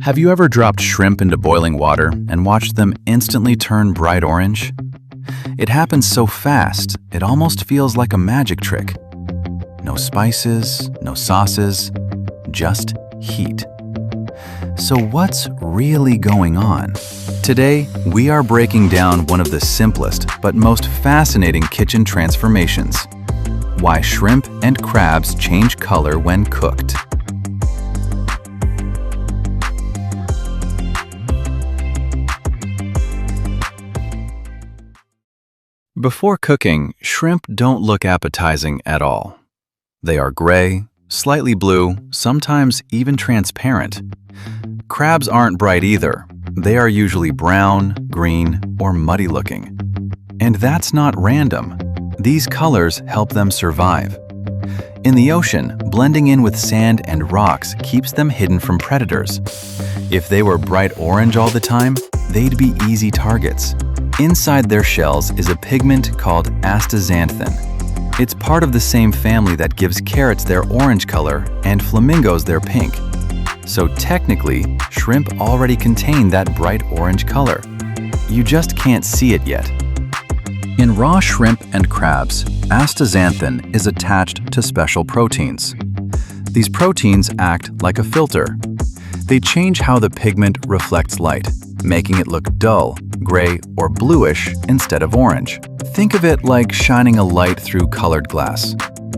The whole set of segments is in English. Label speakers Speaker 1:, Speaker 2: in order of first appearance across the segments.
Speaker 1: Have you ever dropped shrimp into boiling water and watched them instantly turn bright orange? It happens so fast, it almost feels like a magic trick. No spices, no sauces, just heat. So what's really going on? Today, we are breaking down one of the simplest but most fascinating kitchen transformations: why shrimp and crabs change color when cooked. Before cooking, shrimp don't look appetizing at all. They are gray, slightly blue, sometimes even transparent. Crabs aren't bright either. They are usually brown, green, or muddy looking. And that's not random. These colors help them survive. In the ocean, blending in with sand and rocks keeps them hidden from predators. If they were bright orange all the time, they'd be easy targets. Inside their shells is a pigment called astaxanthin. It's part of the same family that gives carrots their orange color and flamingos their pink. So technically, shrimp already contain that bright orange color. You just can't see it yet. In raw shrimp and crabs, astaxanthin is attached to special proteins. These proteins act like a filter. They change how the pigment reflects light, making it look dull, gray, or bluish instead of orange. Think of it like shining a light through colored glass.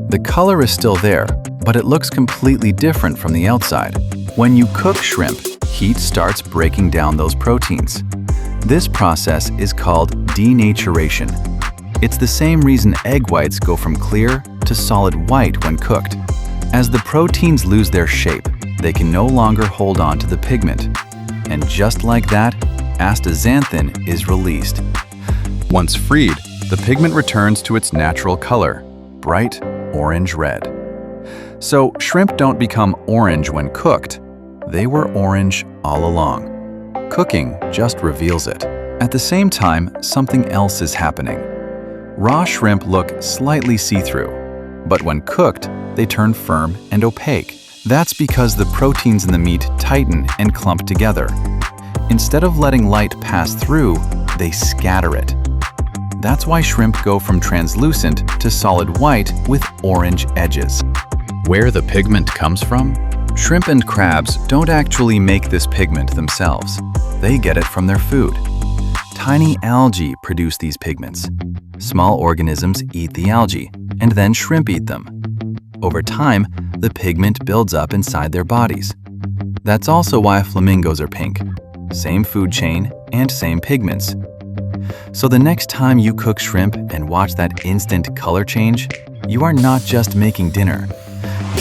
Speaker 1: The color is still there, but it looks completely different from the outside. When you cook shrimp, heat starts breaking down those proteins. This process is called denaturation. It's the same reason egg whites go from clear to solid white when cooked. As the proteins lose their shape, they can no longer hold on to the pigment. And just like that, astaxanthin is released. Once freed, the pigment returns to its natural color, bright orange-red. So shrimp don't become orange when cooked. They were orange all along. Cooking just reveals it. At the same time, something else is happening. Raw shrimp look slightly see-through, but when cooked, they turn firm and opaque. That's because the proteins in the meat tighten and clump together. Instead of letting light pass through, they scatter it. That's why shrimp go from translucent to solid white with orange edges. Where the pigment comes from? Shrimp and crabs don't actually make this pigment themselves. They get it from their food. Tiny algae produce these pigments. Small organisms eat the algae, and then shrimp eat them. Over time, the pigment builds up inside their bodies. That's also why flamingos are pink. Same food chain and same pigments. So the next time you cook shrimp and watch that instant color change, you are not just making dinner.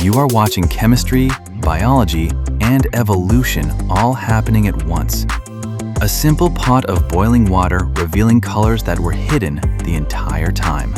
Speaker 1: You are watching chemistry, biology, and evolution all happening at once. A simple pot of boiling water revealing colors that were hidden the entire time.